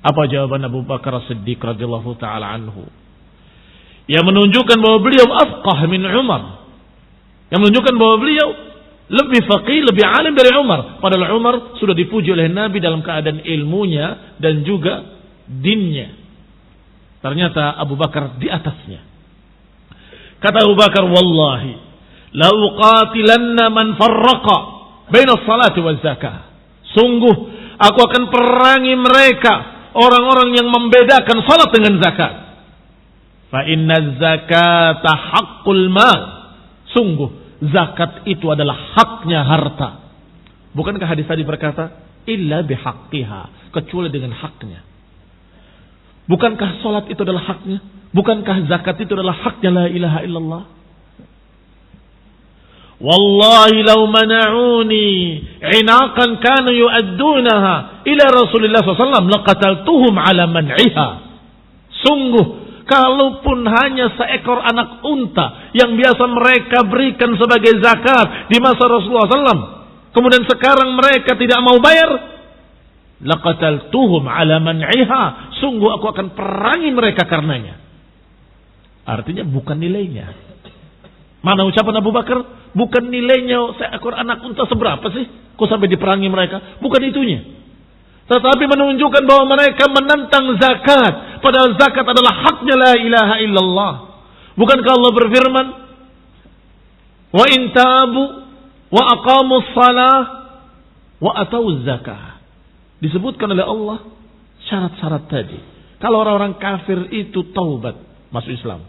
Apa jawaban Abu Bakar As-Siddiq radhiyallahu taala anhu? Yang menunjukkan bahwa beliau afqah min Umar. Yang menunjukkan bahwa beliau lebih faqih, lebih alim dari Umar. Padahal Umar sudah dipuji oleh Nabi dalam keadaan ilmunya dan juga dinnya. Ternyata Abu Bakar di atasnya. Kata Abu Bakar, wallahi la uqatilanna man farraqa baina salati waz zakah. Sungguh aku akan perangi mereka, orang-orang yang membedakan salat dengan zakat. Fa inna zakata haqqul mal. Sungguh zakat itu adalah haknya harta. Bukankah hadis tadi berkata illa bihaqqiha, kecuali dengan haknya. Bukankah salat itu adalah haknya? Bukankah zakat itu adalah haknya la ilaha illallah? Wallahi law mana'uni inaqan kanu yu'addunaha ila Rasulillah SAW laqataltuhum ala man'iha. Sungguh, kalaupun hanya seekor anak unta yang biasa mereka berikan sebagai zakat di masa Rasulullah SAW, kemudian sekarang mereka tidak mau bayar, laqataltuhum ala man'iha. Sungguh aku akan perangi mereka karenanya. Artinya bukan nilainya. Mana ucapan Abu Bakar? Bukan nilainya seekor anak unta seberapa sih kok sampai diperangi mereka. Bukan itunya. Tetapi menunjukkan bahwa mereka menentang zakat. Padahal zakat adalah haknya la ilaha illallah. Bukankah Allah berfirman, wa in tabu wa aqamus salah wa atawuz zakah. Disebutkan oleh Allah syarat-syarat tadi. Kalau orang-orang kafir itu taubat, masuk Islam,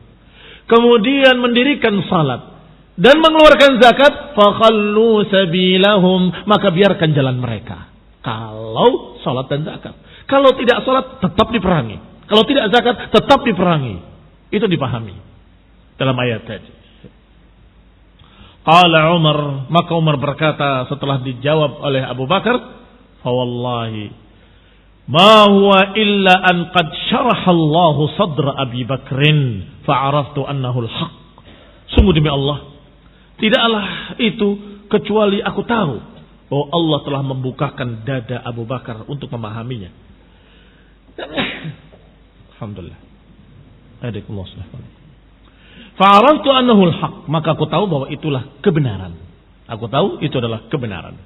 kemudian mendirikan salat dan mengeluarkan zakat, fakhallu sabilahum, maka biarkan jalan mereka. Kalau salat dan zakat. Kalau tidak salat tetap diperangi. Kalau tidak zakat tetap diperangi. Itu dipahami dalam ayat tadi. Qala Umar, maka Umar berkata setelah dijawab oleh Abu Bakar, fa wallahi ma huwa illa an qad syaraha Allahu sadra Abi Bakrin fa'araftu annahu al-haq. Sungguh demi Allah, tidaklah itu kecuali aku tahu bahwa Allah telah membukakan dada Abu Bakar untuk memahaminya. Alhamdulillah. Fa'araftu annahu al-haq, maka aku tahu bahwa itulah kebenaran. Aku tahu itu adalah kebenaran.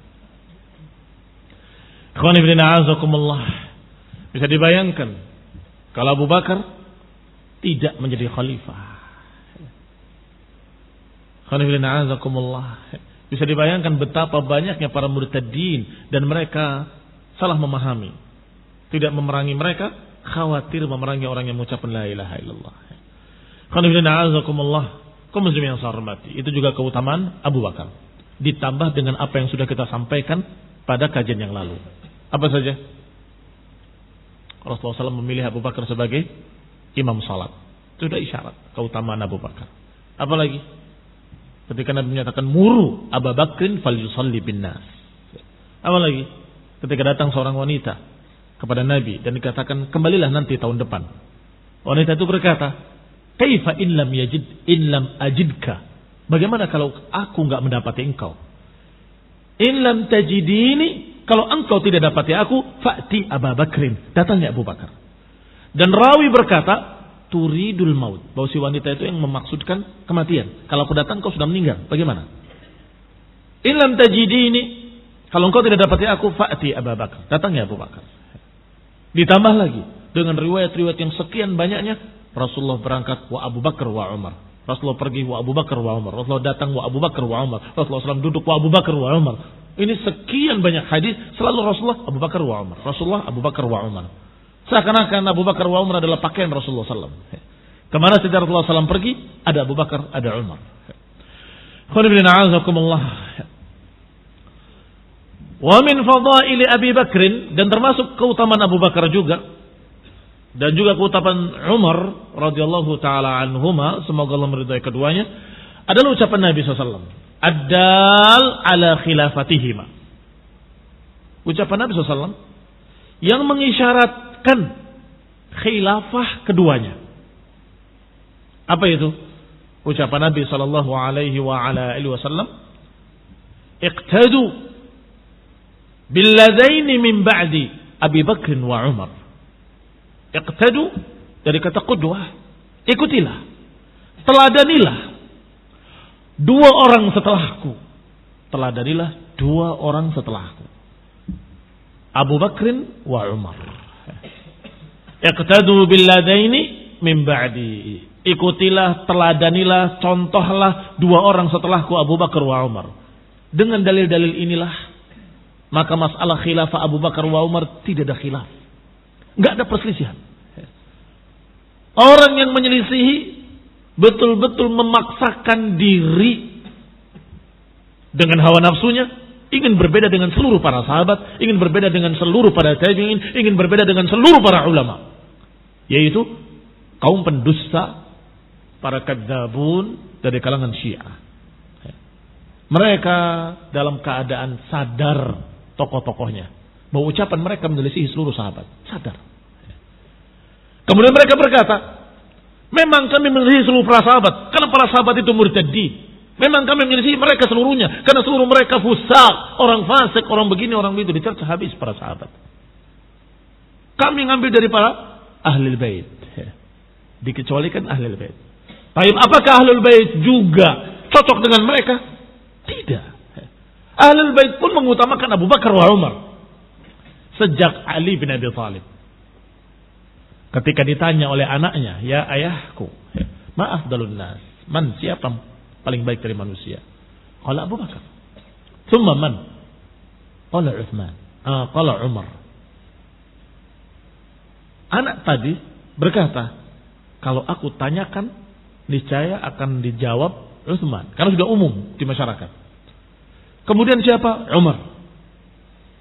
Ikhwan fillah a'azakumullah. Bisa dibayangkan kalau Abu Bakar tidak menjadi khalifah. Ikhwan fillah a'azakumullah. Bisa dibayangkan betapa banyaknya para murtadin dan mereka salah memahami. Tidak memerangi mereka, khawatir memerangi orang yang mengucapkan la ilaha illallah. Ikhwan fillah a'azakumullah. Kaum muslimin yang saya hormati, itu juga keutamaan Abu Bakar. Ditambah dengan apa yang sudah kita sampaikan pada kajian yang lalu. Apa saja? Rasulullah SAW memilih Abu Bakar sebagai imam salat. Itu sudah isyarat keutamaan Abu Bakar. Apalagi? Ketika Nabi menyatakan muru Abu Bakrin falyusalli bin nas. Apalagi? Ketika datang seorang wanita kepada Nabi dan dikatakan kembalilah nanti tahun depan. Wanita itu berkata, kaifa in lam ajidka? Bagaimana kalau aku enggak mendapati engkau? In lam tajidini, kalau engkau tidak dapati aku, fa'ti Abu Bakrin, datangnya Abu Bakar. Dan rawi berkata, turidul maut, bahwa si wanita itu yang memaksudkan kematian. Kalau aku datang kau sudah meninggal, bagaimana? In lam tajidini, kalau engkau tidak dapati aku, fa'ti Abu Bakar, datangnya Abu Bakar. Ditambah lagi dengan riwayat-riwayat yang sekian banyaknya, Rasulullah berangkat wa Abu Bakar wa Umar. Rasulullah pergi wa Abu Bakar wa Umar. Rasulullah datang wa Abu Bakar wa Umar. Rasulullah SAW duduk wa Abu Bakar wa Umar. Ini sekian banyak hadis selalu Rasulullah Abu Bakar wa Umar. Rasulullah Abu Bakar wa Umar. Seakan-akan Abu Bakar wa Umar adalah pakaian Rasulullah SAW. Kemana saja Rasulullah SAW pergi, ada Abu Bakar, ada Umar. Wa min fadaili Abi Bakrin, dan termasuk keutamaan Abu Bakar juga, dan juga keutamaan Umar radhiyallahu taala anhuma, semoga Allah meridai keduanya, adalah ucapan Nabi SAW, ad-dal ala khilafatihima. Ucapan Nabi SAW yang mengisyaratkan khilafah keduanya. Apa itu? Ucapan Nabi sallallahu alaihi wa ala alihi wasallam, iqtadu billadaini min ba'di Abi Bakr wa Umar. Iqtadu dari kata qudwah, ikutilah, teladanilah dua orang setelahku. Teladanilah dua orang setelahku, Abu Bakrin wa Umar. Iqtadu billadaini min ba'di. Ikutilah, teladanilah, contohlah dua orang setelahku, Abu Bakar wa Umar. Dengan dalil-dalil inilah, maka masalah khilafah Abu Bakar wa Umar tidak ada khilaf. Enggak ada perselisihan. Orang yang menyelisihi betul-betul memaksakan diri dengan hawa nafsunya, ingin berbeda dengan seluruh para sahabat, ingin berbeda dengan seluruh para tabi'in, ingin berbeda dengan seluruh para ulama, yaitu kaum pendusta, para kadzabun dari kalangan Syiah. Mereka dalam keadaan sadar, tokoh-tokohnya, bahwa ucapan mereka menyelisihi seluruh sahabat, sadar. Kemudian mereka berkata, memang kami menyelisihi seluruh para sahabat, karena para sahabat itu murtadin. Memang kami menyelisihi mereka seluruhnya, karena seluruh mereka fusaq, orang fasik, orang begini, orang begitu. Dicerca habis para sahabat. Kami ngambil dari para ahlul bait, dikecualikan ahlul bait. Tapi apakah ahlul bait juga cocok dengan mereka? Tidak. Ahlul bait pun mengutamakan Abu Bakar wa Umar. Sejak Ali bin Abi Thalib, ketika ditanya oleh anaknya, ya ayahku, ma afdalun nas, man, siapa paling baik dari manusia? Qala Abu Bakar. Thumma man? Qala Utsman. Qala Umar. Anak tadi berkata, kalau aku tanyakan, niscaya akan dijawab Utsman, karena sudah umum di masyarakat. Kemudian siapa? Umar.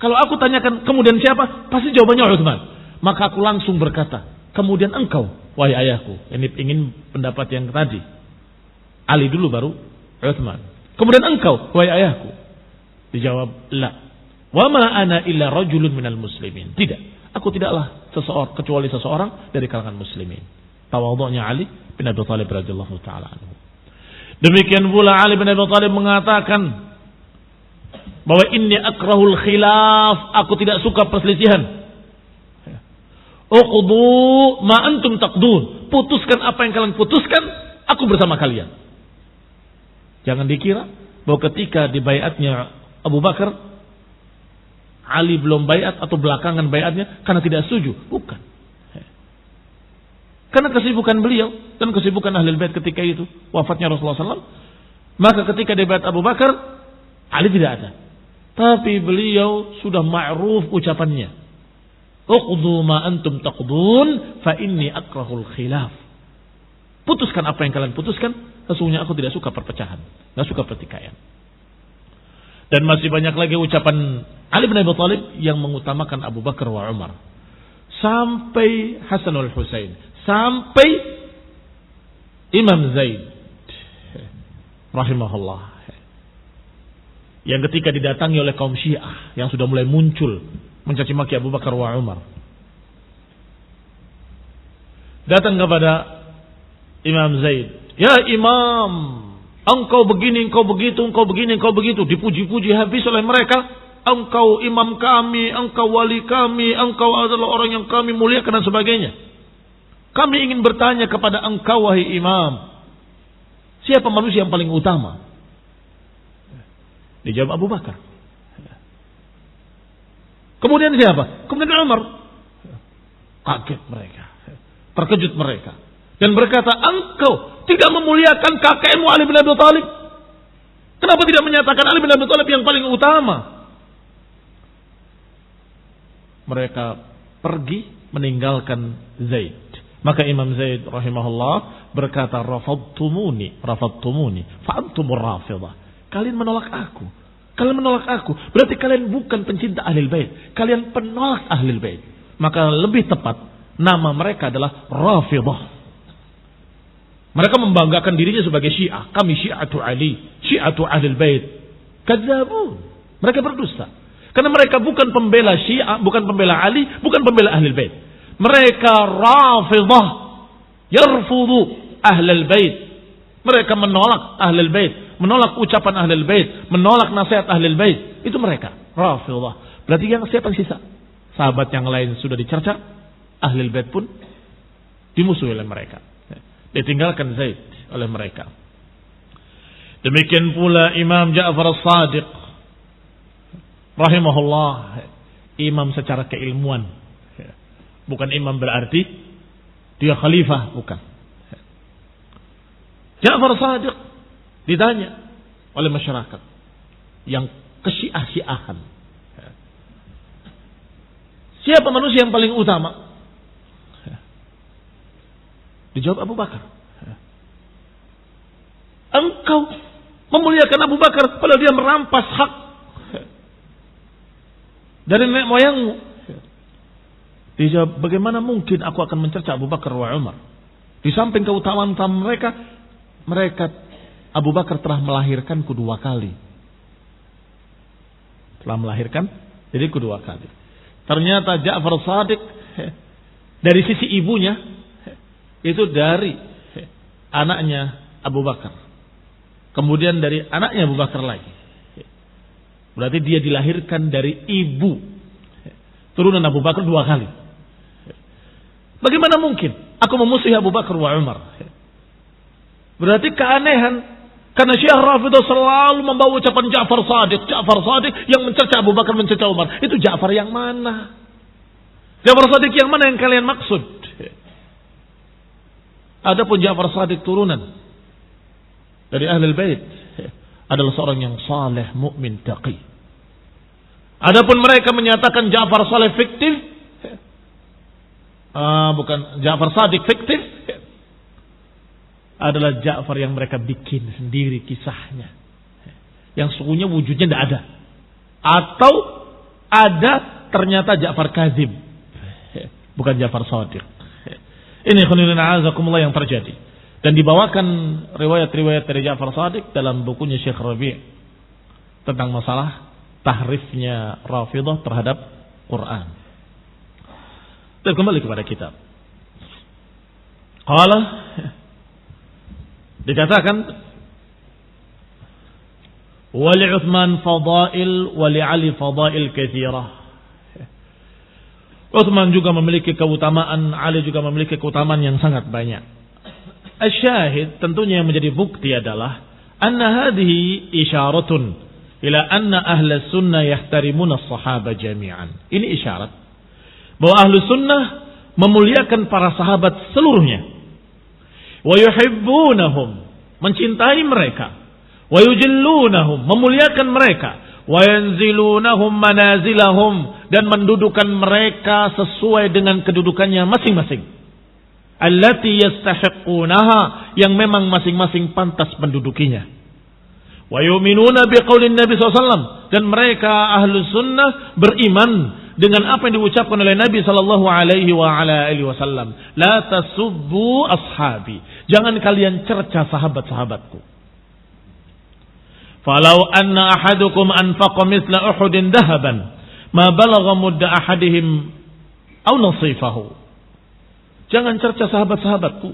Kalau aku tanyakan kemudian siapa, pasti jawabannya Utsman. Maka aku langsung berkata, kemudian engkau, wahai ayahku. Ini ingin pendapat yang tadi. Ali dulu baru Utsman. Kemudian engkau, wahai ayahku. Dijawab, la. Wa ma ana illa rajulun minal muslimin. Tidak, aku tidaklah seseorang kecuali seseorang dari kalangan muslimin. Tawadhu'nya Ali bin Abi Thalib radhiyallahu taala anhu. Demikian pula Ali bin Abi Thalib mengatakan bahwa inni akrahul khilaf, aku tidak suka perselisihan. Uqdu ma antum taqdun, putuskan apa yang kalian putuskan, aku bersama kalian. Jangan dikira bahwa ketika di baiatnya Abu Bakar Ali belum baiat atau belakangan baiatnya karena tidak setuju. Bukan. Karena kesibukan beliau dan kesibukan Ahlul Bait ketika itu, wafatnya Rasulullah SAW. Maka ketika di bait Abu Bakar, Ali tidak ada. Tapi beliau sudah ma'ruf ucapannya. Uqdu ma antum taqdun fa inni akrahul khilaf. Putuskan apa yang kalian putuskan, sesungguhnya aku tidak suka perpecahan, tidak suka pertikaian. Dan masih banyak lagi ucapan Ali bin Abi Thalib yang mengutamakan Abu Bakar wa Umar. Sampai Hasanul Husain, sampai Imam Zaid rahimahullah, yang ketika didatangi oleh kaum Syiah yang sudah mulai muncul mencaci maki Abu Bakar wa Umar, datang kepada Imam Zaid, ya Imam, engkau begini, engkau begitu, engkau begini, engkau begitu, dipuji-puji habis oleh mereka. Engkau imam kami, engkau wali kami, engkau adalah orang yang kami muliakan dan sebagainya. Kami ingin bertanya kepada engkau wahai imam, siapa manusia yang paling utama? Dijawab Abu Bakar. Kemudian siapa? Kemudian Umar. Kaget mereka, terkejut mereka, dan berkata, engkau tidak memuliakan kakekmu Ali bin Abi Thalib? Kenapa tidak menyatakan Ali bin Abi Thalib yang paling utama? Mereka pergi meninggalkan Zaid. Maka Imam Zaid rahimahullah berkata, rafadtumuni fa antumur rafidah. Kalian menolak aku. Kalian menolak aku. Berarti kalian bukan pencinta Ahlul Bait. Kalian penolak Ahlul Bait. Maka lebih tepat nama mereka adalah Rafidah. Mereka membanggakan dirinya sebagai Syiah. Kami Syiatu Ali, Syiatu Ahlul Bait. Kadzabun. Mereka berdusta. Karena mereka bukan pembela Syiah, bukan pembela Ali, bukan pembela Ahlul Bait. Mereka Rafidah, yarfudu Ahlul Bait. Mereka menolak Ahlul Bait, menolak ucapan Ahlul Bait, menolak nasihat Ahlul Bait. Itu mereka Rafidah. Berarti yang siapa yang sisa? Sahabat yang lain sudah dicerca, Ahlul Bait pun dimusuhi oleh mereka. Ditinggalkan Zaid oleh mereka. Demikian pula Imam Ja'far as-Sadiq rahimahullah, imam secara keilmuan. Bukan imam berarti dia khalifah, bukan. Ja'far as-Sadiq ditanya oleh masyarakat yang kesyiah-syiahan, siapa manusia yang paling utama? Dijawab Abu Bakar. Engkau memuliakan Abu Bakar padahal dia merampas hak dari nenek moyangmu. Dijawab, bagaimana mungkin aku akan mencerca Abu Bakar wa Umar? Di samping keutamaan mereka Abu Bakar telah melahirkanku 2 kali. Telah melahirkan jadi kedua kali. Ternyata Ja'far Shadiq dari sisi ibunya itu dari anaknya Abu Bakar. Kemudian dari anaknya Abu Bakar lagi. Berarti dia dilahirkan dari ibu turunan Abu Bakar 2 kali. Bagaimana mungkin aku memusuhi Abu Bakar wa Umar? Berarti keanehan. Karena Syiah Rafidah selalu membawa ucapan Ja'far Shadiq yang mencerca Abu Bakar, mencerca Umar. Itu Ja'far yang mana? Ja'far Shadiq yang mana yang kalian maksud? Adapun Ja'far Shadiq turunan dari Ahlul Bait adalah seorang yang saleh, mukmin, taqi. Adapun mereka menyatakan Ja'far saleh fiktif, bukan Ja'far Shadiq fiktif, adalah Ja'far yang mereka bikin sendiri kisahnya, yang sesungguhnya wujudnya tidak ada, atau ada ternyata Ja'far kadzib, bukan Ja'far Shadiq. Ini khonilin a'azakumullah yang terjadi. Dan dibawakan riwayat-riwayat dari Ja'far Shadiq dalam bukunya Syekh Rabi' tentang masalah tahrifnya Rafidah terhadap Quran. Dan kembali kepada kitab. Qala, dikatakan, wali Uthman fadail, wali Ali fadail katsirah. Uthman juga memiliki keutamaan, Ali juga memiliki keutamaan yang sangat banyak. Asyahid, tentunya yang menjadi bukti adalah anna hadhihi isyaratun ila anna ahla sunnah yahtarimuna as-sahaba jami'an. Ini isyarat bahwa ahlu sunnah memuliakan para sahabat seluruhnya. Wa yuhibbunahum, mencintai mereka. Wa yujillunahum, memuliakan mereka. Wa yanzilunahum manazilahum, dan mendudukan mereka sesuai dengan kedudukannya masing-masing. Allati yastahiqunaha, yang memang masing-masing pantas mendudukinya. Wa yu'minuna biqaulin Nabi SAW, dan mereka ahlu sunnah beriman dengan apa yang diucapkan oleh Nabi SAW. La tasubbu ashabi, jangan kalian cerca sahabat-sahabatku. Falau anna ahadukum anfaqa mithla Uhudin dahaban ma balagha mudda ahadihim aw nasifahu. Jangan cerca sahabat-sahabatku,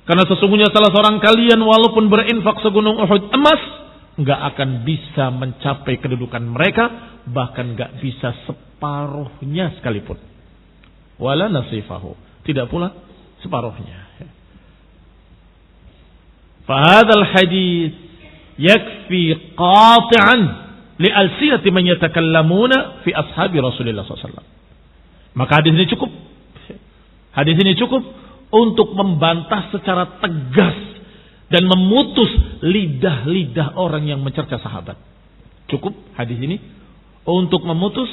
karena sesungguhnya salah seorang kalian walaupun berinfak segunung Uhud emas, enggak akan bisa mencapai kedudukan mereka, bahkan enggak bisa separuhnya sekalipun. Wala nasifahu, tidak pula separuhnya. Fahadzal hadits yakfi qati'an li'alsinati man yatakallamuna fi ashabi Rasulullah SAW. Maka hadis ini cukup. Hadis ini cukup untuk membantah secara tegas dan memutus lidah-lidah orang yang mencerca sahabat. Cukup hadis ini untuk memutus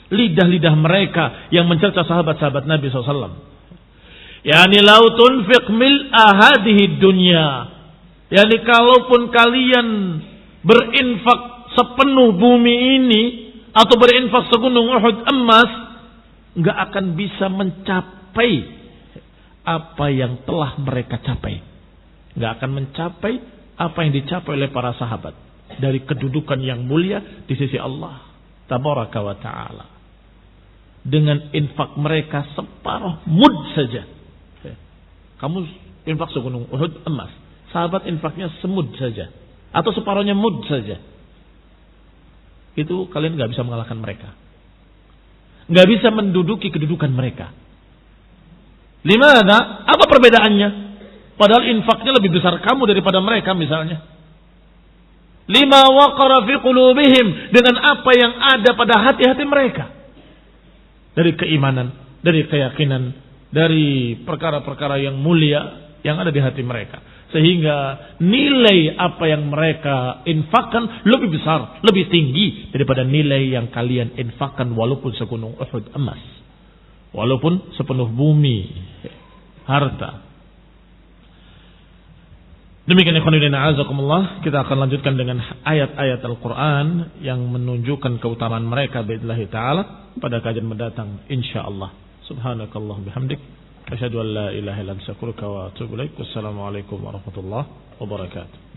lidah-lidah mereka yang mencerca sahabat-sahabat Nabi SAW. Yani lau tunfiq mil'a hadhihi dunya, yani kalaupun kalian berinfak sepenuh bumi ini atau berinfak segunung Uhud emas, enggak akan bisa mencapai apa yang telah mereka capai. Enggak akan mencapai apa yang dicapai oleh para sahabat dari kedudukan yang mulia di sisi Allah Tabaraka wa Ta'ala. Dengan infak mereka separuh mud saja. Kamu infak segunung Uhud emas, sahabat infaknya semud saja atau separuhnya mud saja, itu kalian gak bisa mengalahkan mereka, gak bisa menduduki kedudukan mereka. Limana? Apa perbedaannya? Padahal infaknya lebih besar kamu daripada mereka misalnya. Lima waqara fi qulubihim, dengan apa yang ada pada hati-hati mereka dari keimanan, dari keyakinan, dari perkara-perkara yang mulia yang ada di hati mereka, sehingga nilai apa yang mereka infakkan lebih besar, lebih tinggi daripada nilai yang kalian infakkan walaupun segunung Uhud emas, walaupun sepenuh bumi harta. Demikian ikhwan fillah azakumullah, kita akan lanjutkan dengan ayat-ayat Al-Qur'an yang menunjukkan keutamaan mereka biidznillah taala pada kajian mendatang insyaallah. Subhanakallah bihamdik, asyhadu an la ilaha illa anta astaghfiruka wa atubu ilaik. Wassalamualaikum warahmatullahi wabarakatuh.